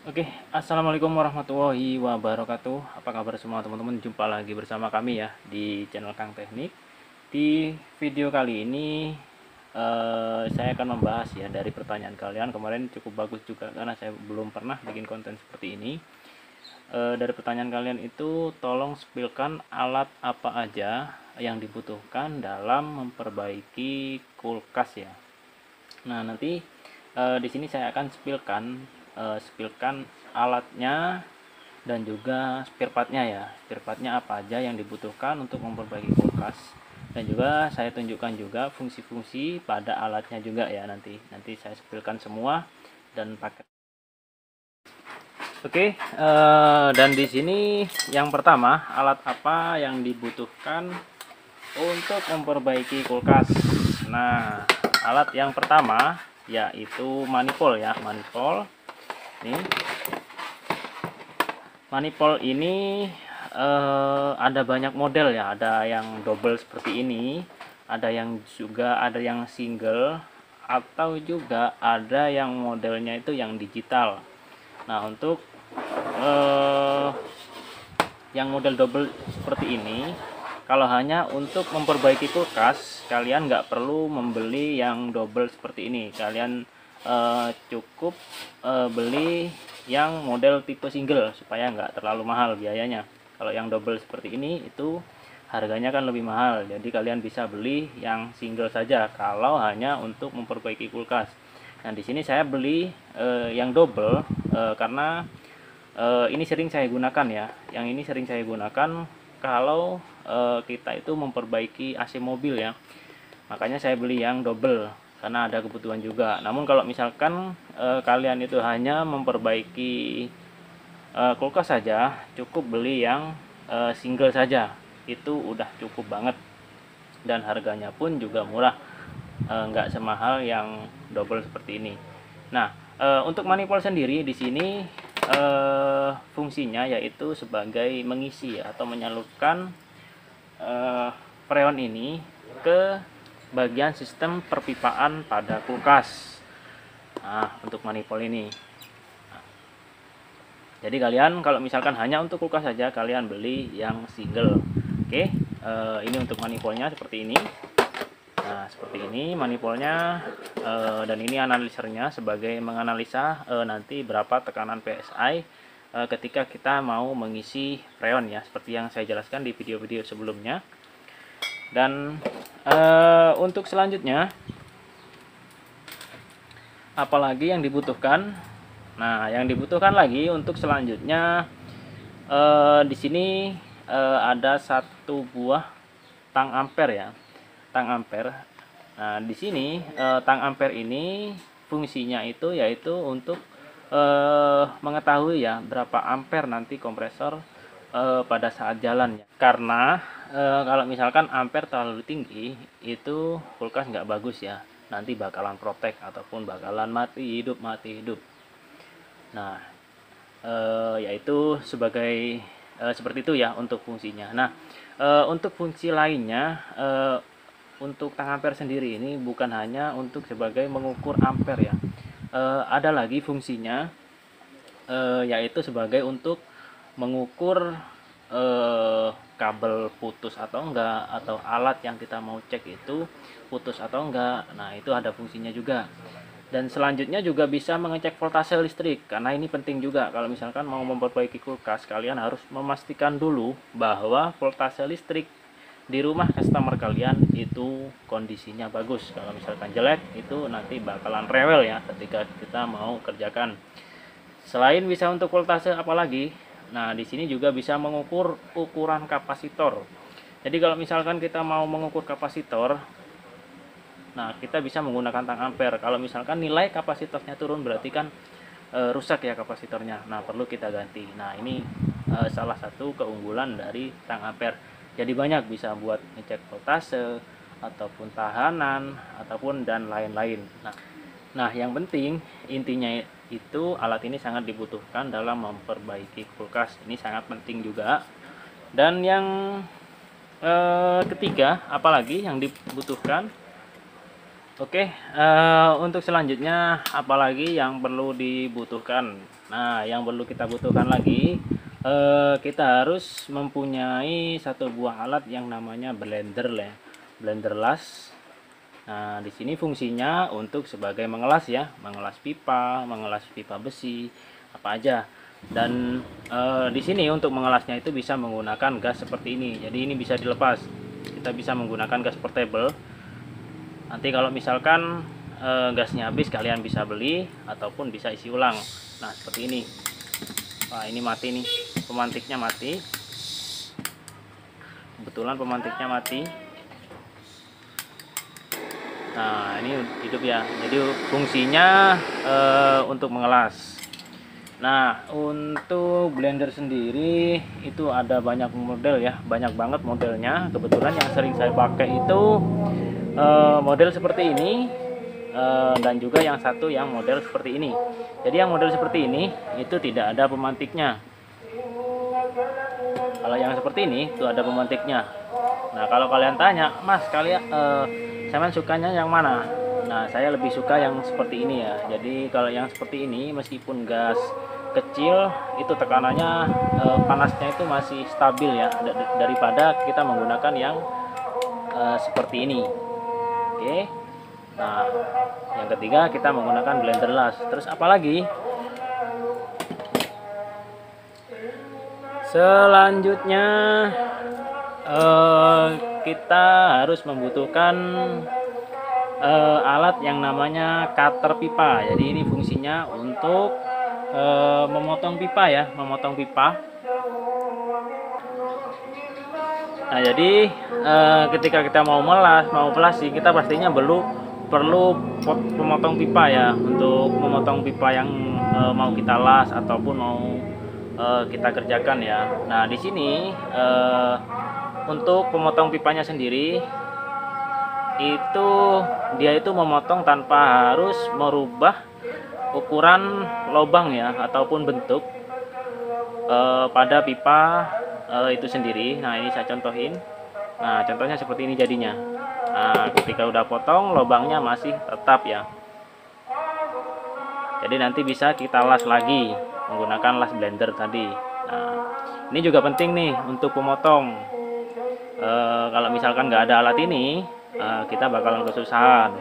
Oke, assalamualaikum warahmatullahi wabarakatuh. Apa kabar semua teman-teman? Jumpa lagi bersama kami ya di channel Kang Teknik. Di video kali ini saya akan membahas ya dari pertanyaan kalian. Kemarin cukup bagus juga karena saya belum pernah bikin konten seperti ini. Dari pertanyaan kalian itu, tolong spillkan alat apa aja yang dibutuhkan dalam memperbaiki kulkas ya. Nah, nanti di sini saya akan spillkan alatnya dan juga spare partnya ya. Spare partnya apa aja yang dibutuhkan untuk memperbaiki kulkas. Dan juga saya tunjukkan juga fungsi-fungsi pada alatnya juga ya nanti. Nanti saya spillkan semua dan pakai. Oke, dan di sini yang pertama, alat apa yang dibutuhkan untuk memperbaiki kulkas. Nah, alat yang pertama yaitu manifold ya, manifold. Nih, manifold ini ada banyak model ya, ada yang double seperti ini, ada yang single, atau juga ada yang modelnya itu yang digital. Nah, untuk eh, yang model double seperti ini, kalau hanya untuk memperbaiki kulkas, kalian nggak perlu membeli yang double seperti ini. Kalian cukup beli yang model tipe single supaya nggak terlalu mahal biayanya. Kalau yang double seperti ini itu harganya kan lebih mahal, jadi kalian bisa beli yang single saja kalau hanya untuk memperbaiki kulkas. Nah, di sini saya beli yang double karena ini sering saya gunakan ya. Yang ini sering saya gunakan kalau kita itu memperbaiki AC mobil ya. Makanya saya beli yang double karena ada kebutuhan juga. Namun kalau misalkan kalian itu hanya memperbaiki kulkas saja, cukup beli yang single saja. Itu udah cukup banget dan harganya pun juga murah. Nggak semahal yang double seperti ini. Nah, untuk manifold sendiri di sini fungsinya yaitu sebagai mengisi atau menyalurkan freon ini ke bagian sistem perpipaan pada kulkas. Nah, untuk manifold ini. Jadi kalian kalau misalkan hanya untuk kulkas saja, kalian beli yang single. Oke, ini untuk manifoldnya seperti ini. Nah, seperti ini manifoldnya, dan ini analisernya sebagai menganalisa nanti berapa tekanan PSI ketika kita mau mengisi freon ya, seperti yang saya jelaskan di video-video sebelumnya. Dan untuk selanjutnya, apalagi yang dibutuhkan? Nah, yang dibutuhkan lagi untuk selanjutnya, di sini ada satu buah tang ampere ya, tang ampere. Nah, di sini tang ampere ini fungsinya itu yaitu untuk mengetahui ya berapa ampere nanti kompresor pada saat jalan ya. Karena kalau misalkan ampere terlalu tinggi itu kulkas nggak bagus ya. Nanti bakalan protek ataupun bakalan mati hidup. Nah, yaitu sebagai seperti itu ya untuk fungsinya. Nah, untuk fungsi lainnya, untuk tang ampere sendiri ini bukan hanya untuk sebagai mengukur ampere ya. Ada lagi fungsinya, yaitu sebagai untuk mengukur kabel putus atau enggak, atau alat yang kita mau cek itu putus atau enggak. Nah, itu ada fungsinya juga. Dan selanjutnya juga bisa mengecek voltase listrik, karena ini penting juga. Kalau misalkan mau memperbaiki kulkas, kalian harus memastikan dulu bahwa voltase listrik di rumah customer kalian itu kondisinya bagus. Kalau misalkan jelek, itu nanti bakalan rewel ya ketika kita mau kerjakan. Selain bisa untuk voltase apalagi, nah di sini juga bisa mengukur ukuran kapasitor. Jadi kalau misalkan kita mau mengukur kapasitor, nah, kita bisa menggunakan tang ampere. Kalau misalkan nilai kapasitornya turun berarti kan rusak ya kapasitornya. Nah, perlu kita ganti. Nah, ini salah satu keunggulan dari tang ampere. Jadi banyak bisa buat ngecek voltase ataupun tahanan ataupun dan lain-lain. Nah, yang penting intinya itu alat ini sangat dibutuhkan dalam memperbaiki kulkas. Ini sangat penting juga. Dan yang ketiga, apalagi yang dibutuhkan? Oke, untuk selanjutnya apalagi yang perlu dibutuhkan. Nah, yang perlu kita butuhkan lagi, kita harus mempunyai satu buah alat yang namanya blender ya, blender las. Nah, di sini fungsinya untuk sebagai mengelas ya, mengelas pipa besi, apa aja. Dan di sini untuk mengelasnya itu bisa menggunakan gas seperti ini. Jadi ini bisa dilepas. Kita bisa menggunakan gas portable. Nanti kalau misalkan gasnya habis, kalian bisa beli ataupun bisa isi ulang. Nah, seperti ini. Wah, ini mati nih, pemantiknya mati. Kebetulan pemantiknya mati. Nah, ini hidup ya. Jadi fungsinya untuk mengelas. Nah, untuk blender sendiri itu ada banyak model ya, banyak banget modelnya. Kebetulan yang sering saya pakai itu model seperti ini, dan juga yang satu yang model seperti ini. Jadi yang model seperti ini itu tidak ada pemantiknya. Kalau yang seperti ini itu ada pemantiknya. Nah, kalau kalian tanya, Mas, kalian saya sukanya yang mana? Nah, saya lebih suka yang seperti ini ya. Jadi kalau yang seperti ini, meskipun gas kecil, itu tekanannya panasnya itu masih stabil ya, daripada kita menggunakan yang seperti ini. Oke. Nah, yang ketiga kita menggunakan blender las. Terus apalagi? Selanjutnya kita harus membutuhkan alat yang namanya cutter pipa. Jadi ini fungsinya untuk memotong pipa ya, memotong pipa. Nah, jadi ketika kita mau melas, mau flashing, kita pastinya perlu pemotong pipa ya, untuk memotong pipa yang mau kita las ataupun mau kita kerjakan ya. Nah, di sini untuk pemotong pipanya sendiri itu dia itu memotong tanpa harus merubah ukuran lubang ya ataupun bentuk pada pipa itu sendiri. Nah, ini saya contohin. Nah, contohnya seperti ini jadinya. Nah, ketika udah potong, lubangnya masih tetap ya. Jadi nanti bisa kita las lagi menggunakan las blender tadi. Nah, ini juga penting nih untuk pemotong. Kalau misalkan nggak ada alat ini, kita bakalan kesusahan.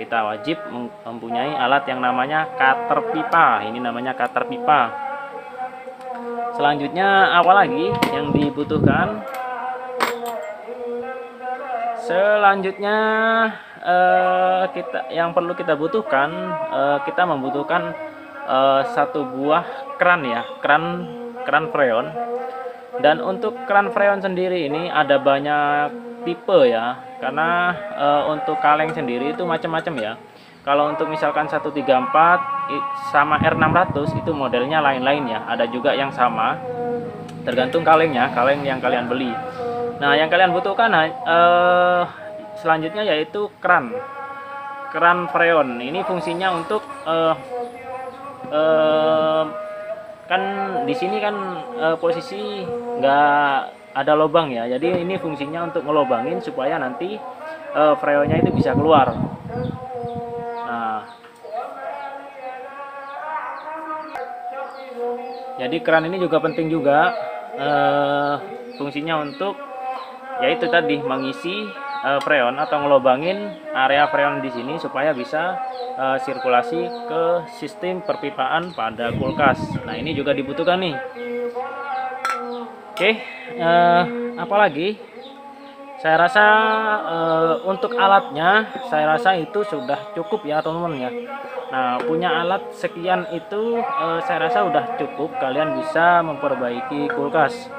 Kita wajib mempunyai alat yang namanya cutter pipa. Ini namanya cutter pipa. Selanjutnya apalagi yang dibutuhkan? Selanjutnya yang perlu kita butuhkan, kita membutuhkan satu buah kran ya, kran freon. Dan untuk kran freon sendiri ini ada banyak tipe ya, karena untuk kaleng sendiri itu macam-macam ya. Kalau untuk misalkan 134 sama R600 itu modelnya lain-lain ya. Ada juga yang sama, tergantung kalengnya, kaleng yang kalian beli. Nah, yang kalian butuhkan selanjutnya yaitu kran freon. Ini fungsinya untuk kan di sini kan posisi nggak ada lubang ya. Jadi ini fungsinya untuk ngelobangin supaya nanti freonnya itu bisa keluar. Nah, jadi keran ini juga penting juga, fungsinya untuk yaitu tadi mengisi freon atau ngelobangin area freon di sini supaya bisa sirkulasi ke sistem perpipaan pada kulkas. Nah, ini juga dibutuhkan nih. Oke, apalagi? Saya rasa untuk alatnya, saya rasa itu sudah cukup ya teman-teman ya. Nah, punya alat sekian itu saya rasa udah cukup. Kalian bisa memperbaiki kulkas.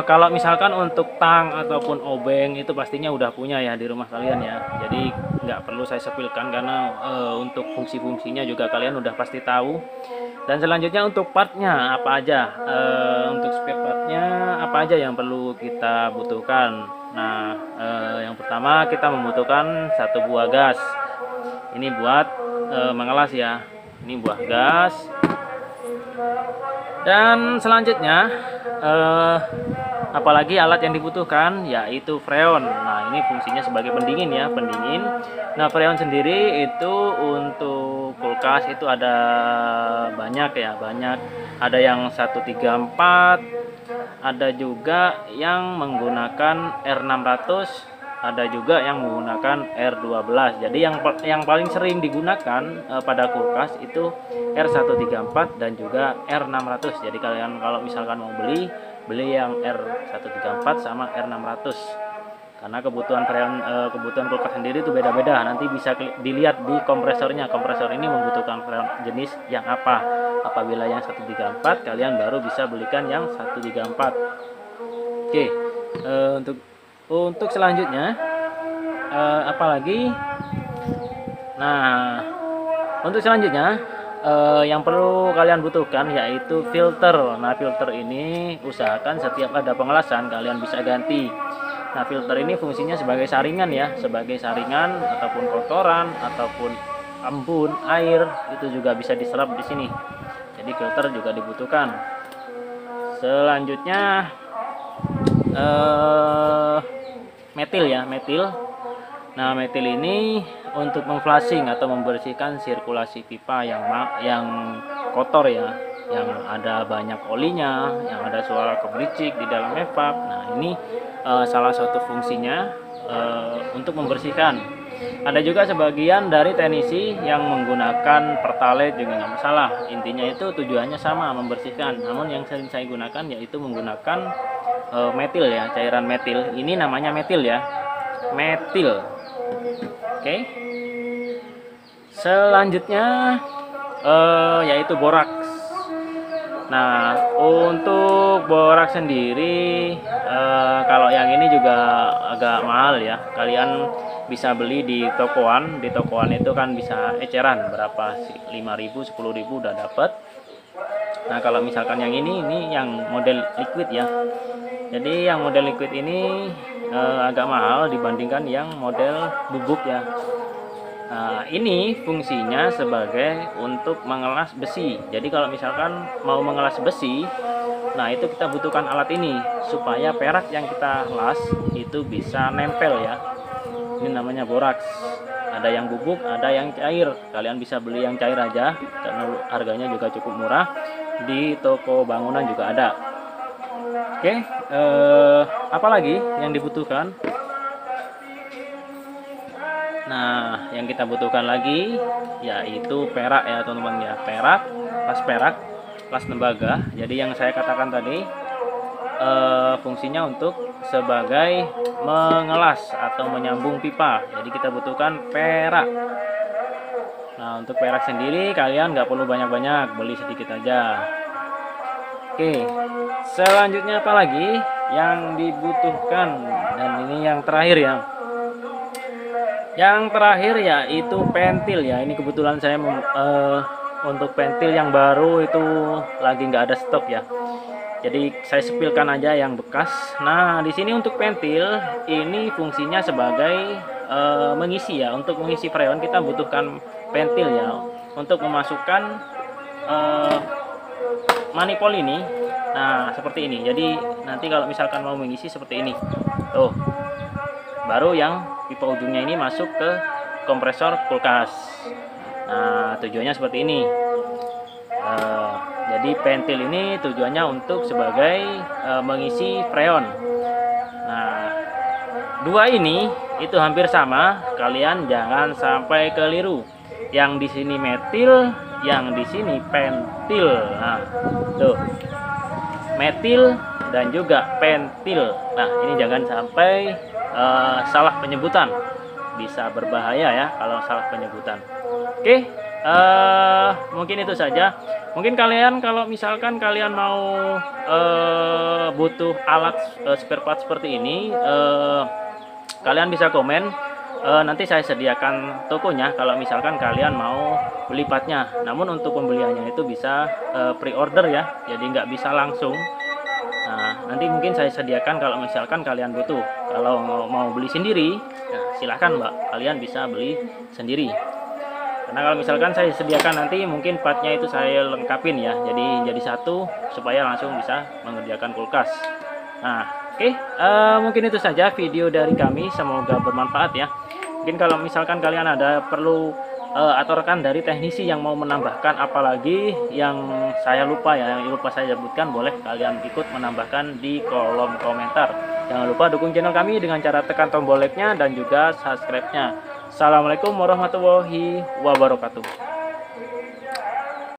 Kalau misalkan untuk tang ataupun obeng itu pastinya udah punya ya di rumah kalian ya. Jadi nggak perlu saya sepilkan karena untuk fungsi-fungsinya juga kalian udah pasti tahu. Dan selanjutnya untuk partnya apa aja, untuk spare partnya apa aja yang perlu kita butuhkan. Nah, yang pertama kita membutuhkan satu buah gas. Ini buat mengelas ya. Ini buah gas. Dan selanjutnya apalagi alat yang dibutuhkan yaitu freon. Nah, ini fungsinya sebagai pendingin ya, pendingin. Nah, freon sendiri itu untuk kulkas itu ada banyak ya, banyak. Ada yang 134, ada juga yang menggunakan R600, ada juga yang menggunakan R12. Jadi yang paling sering digunakan pada kulkas itu R134 dan juga R600. Jadi kalian kalau misalkan mau beli yang R134 sama R600. Karena kebutuhan kebutuhan kulkas sendiri itu beda-beda. Nanti bisa dilihat di kompresornya. Kompresor ini membutuhkan freon jenis yang apa. Apabila yang 134, kalian baru bisa belikan yang 134. Oke, untuk selanjutnya apalagi. Nah, untuk selanjutnya yang perlu kalian butuhkan yaitu filter. Nah, filter ini usahakan setiap ada pengelasan kalian bisa ganti. Nah, filter ini fungsinya sebagai saringan ya, sebagai saringan ataupun kotoran ataupun embun, air itu juga bisa diserap di sini. Jadi filter juga dibutuhkan. Selanjutnya metil ya, metil. Nah, metil ini untuk memflashing atau membersihkan sirkulasi pipa yang kotor ya, yang ada banyak olinya, yang ada suara kebericik di dalam evap. Nah, ini salah satu fungsinya untuk membersihkan. Ada juga sebagian dari teknisi yang menggunakan pertalite juga nggak masalah. Intinya itu tujuannya sama, membersihkan. Namun yang sering saya gunakan yaitu menggunakan metil ya, cairan metil. Ini namanya metil ya, metil. Oke. Selanjutnya yaitu boraks. Nah, untuk boraks sendiri kalau yang ini juga agak mahal ya. Kalian bisa beli di tokoan. Di tokoan itu kan bisa eceran berapa sih? 5.000, 10.000 udah dapat. Nah, kalau misalkan yang ini yang model liquid ya. Jadi yang model liquid ini agak mahal dibandingkan yang model bubuk ya. Nah, ini fungsinya sebagai untuk mengelas besi. Jadi kalau misalkan mau mengelas besi, nah itu kita butuhkan alat ini supaya perak yang kita las itu bisa nempel ya. Ini namanya boraks. Ada yang bubuk, ada yang cair. Kalian bisa beli yang cair aja karena harganya juga cukup murah. Di toko bangunan juga ada. Oke, apalagi yang dibutuhkan? Nah, yang kita butuhkan lagi yaitu perak ya teman-teman ya, perak, las tembaga. Jadi yang saya katakan tadi fungsinya untuk sebagai mengelas atau menyambung pipa. Jadi kita butuhkan perak. Nah, untuk perak sendiri kalian nggak perlu banyak-banyak, beli sedikit aja. Oke, selanjutnya apa lagi yang dibutuhkan? Dan ini yang terakhir ya. Yang terakhir yaitu pentil ya. Ini kebetulan saya untuk pentil yang baru itu lagi nggak ada stok ya. Jadi saya sepilkan aja yang bekas. Nah, di sini untuk pentil ini fungsinya sebagai mengisi ya. Untuk mengisi freon kita butuhkan pentil ya. Untuk memasukkan manifold ini. Nah, seperti ini. Jadi nanti kalau misalkan mau mengisi seperti ini. Tuh. Baru yang pipa ujungnya ini masuk ke kompresor kulkas. Nah, tujuannya seperti ini. Jadi pentil ini tujuannya untuk sebagai mengisi freon. Nah, dua ini itu hampir sama. Kalian jangan sampai keliru. Yang di sini metil, yang di sini pentil. Nah, tuh. Metil dan juga pentil. Nah, ini jangan sampai salah penyebutan, bisa berbahaya ya kalau salah penyebutan. Oke, mungkin itu saja. Mungkin kalian kalau misalkan kalian mau butuh alat spare part seperti ini, kalian bisa komen. Nanti saya sediakan tokonya kalau misalkan kalian mau beli partnya. Namun untuk pembeliannya itu bisa pre-order ya, jadi nggak bisa langsung. Nah, nanti mungkin saya sediakan kalau misalkan kalian butuh. Kalau mau beli sendiri, nah silahkan mbak, kalian bisa beli sendiri. Karena kalau misalkan saya sediakan nanti mungkin partnya itu saya lengkapin ya, jadi satu supaya langsung bisa mengerjakan kulkas. Nah, oke, mungkin itu saja video dari kami, semoga bermanfaat ya. Mungkin kalau misalkan kalian ada perlu atau rekan dari teknisi yang mau menambahkan apalagi yang saya lupa ya, yang lupa saya sebutkan, boleh kalian ikut menambahkan di kolom komentar. Jangan lupa dukung channel kami dengan cara tekan tombol like-nya dan juga subscribe-nya. Assalamualaikum warahmatullahi wabarakatuh.